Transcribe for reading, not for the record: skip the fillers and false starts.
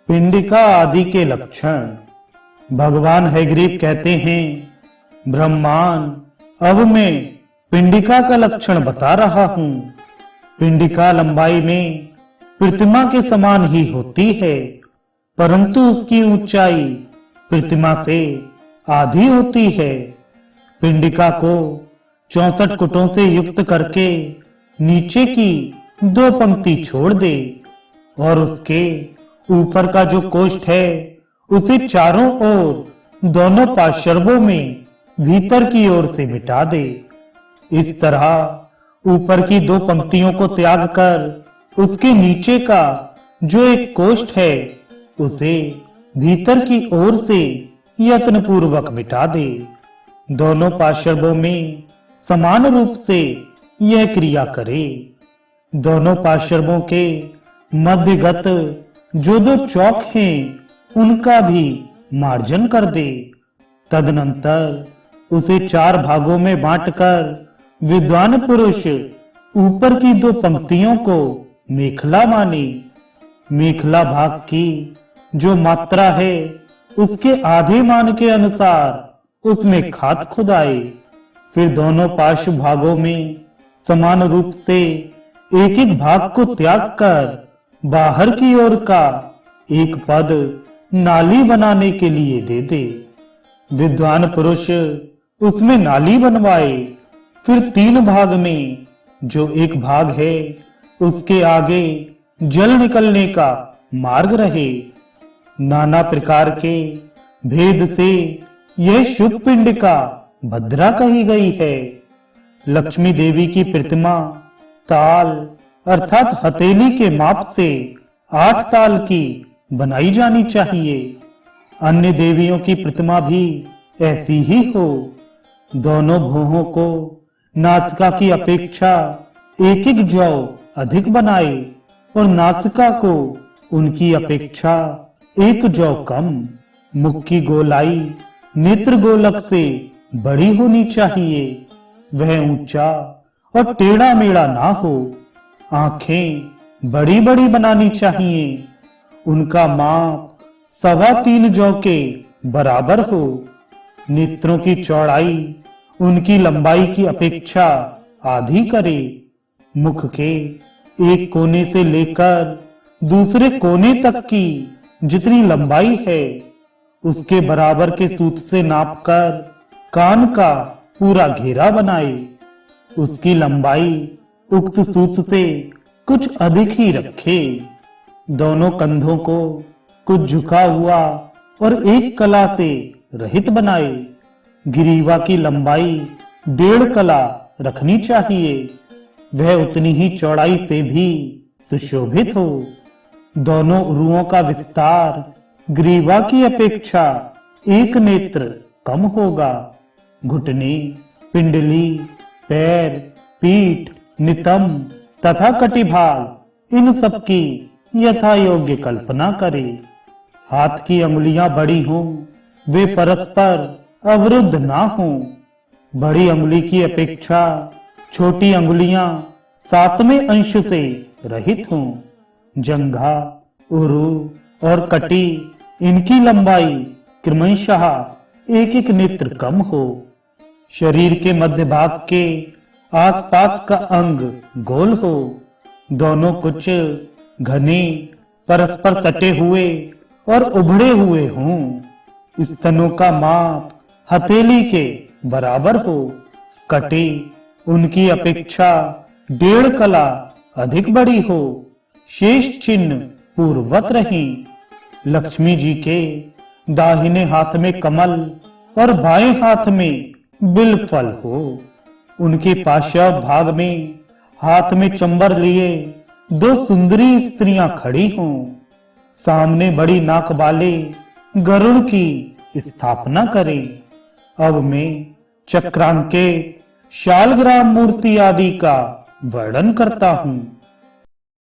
पिंडिका आदि के लक्षण। भगवान हयग्रीव कहते हैं, ब्रह्मांड अब मैं पिंडिका का लक्षण बता रहा हूं। पिंडिका लंबाई में प्रतिमा के समान ही होती है, परंतु उसकी ऊंचाई प्रतिमा से आधी होती है। पिंडिका को 64 कुटों से युक्त करके नीचे की 2 पंक्ति छोड़ दे और उसके ऊपर का जो कोष्ठ है उसे चारों ओर दोनों पार्श्वों में भीतर की ओर से मिटा दे। इस तरह ऊपर की 2 पंक्तियों को त्याग कर उसके नीचे का जो एक कोष्ठ है उसे भीतर की ओर से यत्न पूर्वक मिटा दे। दोनों पार्श्वों में समान रूप से यह क्रिया करे। दोनों पार्श्वों के मध्यगत जो 2 चौक हैं उनका भी मार्जन कर दे। तदनंतर उसे 4 भागों में बांटकर विद्वान पुरुष ऊपर की 2 पंक्तियों को मेखला माने। मेखला भाग की जो मात्रा है उसके आधे मान के अनुसार उसमें खाद खुदाए। फिर दोनों पार्श्व भागों में समान रूप से एक एक भाग को त्याग कर बाहर की ओर का एक पद नाली बनाने के लिए दे दे। विद्वान पुरुष उसमें नाली बनवाए। फिर 3 भाग में जो एक भाग है उसके आगे जल निकलने का मार्ग रहे। नाना प्रकार के भेद से यह शुभ पिंडिका भद्रा कही गई है। लक्ष्मी देवी की प्रतिमा ताल अर्थात हथेली के माप से 8 ताल की बनाई जानी चाहिए। अन्य देवियों की प्रतिमा भी ऐसी ही हो। दोनों भुहों को नासिका की अपेक्षा 1-1 जौ अधिक बनाए और नासिका को उनकी अपेक्षा 1 जौ कम। मुख की गोलाई नेत्र गोलक से बड़ी होनी चाहिए। वह ऊंचा और टेढ़ा मेढ़ा ना हो। आंखें बड़ी बड़ी बनानी चाहिए। उनका माप 3.25 जौ के बराबर हो। नेत्रों की चौड़ाई उनकी लंबाई की अपेक्षा आधी करे। मुख के एक कोने से लेकर दूसरे कोने तक की जितनी लंबाई है उसके बराबर के सूत से नापकर कान का पूरा घेरा बनाए। उसकी लंबाई उक्त सूत से कुछ अधिक ही रखे। दोनों कंधों को कुछ झुका हुआ और एक कला से रहित बनाए। ग्रीवा की लंबाई 1.5 कला रखनी चाहिए। वह उतनी ही चौड़ाई से भी सुशोभित हो। दोनों उरुओं का विस्तार ग्रीवा की अपेक्षा 1 नेत्र कम होगा। घुटने, पिंडली, पैर, पीठ, नितंब तथा कटिभाग इन सब की यथा योग्य कल्पना करे। हाथ की अंगुलियां बड़ी हों, वे परस्पर अवरुद्ध ना हों। बड़ी अंगुली की अपेक्षा छोटी अंगुलियां 7वें अंश से रहित हों। जंघा, उरु और कटी इनकी लंबाई क्रमशः 1-1 नेत्र कम हो। शरीर के मध्य भाग के आसपास का अंग गोल हो। दोनों कुछ घने परस्पर सटे हुए और उभड़े हुए हों। स्तनों का माप हथेली के बराबर हो। कटी उनकी अपेक्षा 1.5 कला अधिक बड़ी हो। शेष चिन्ह पूर्ववत रहें। लक्ष्मी जी के दाहिने हाथ में कमल और बाएं हाथ में बिलफल हो। उनके पार्श्व भाग में हाथ में चंबर लिए 2 सुंदरी स्त्रियां खड़ी हों। सामने बड़ी नाक वाले गरुड़ की स्थापना करें। अब मैं चक्रांके शालग्राम मूर्ति आदि का वर्णन करता हूं।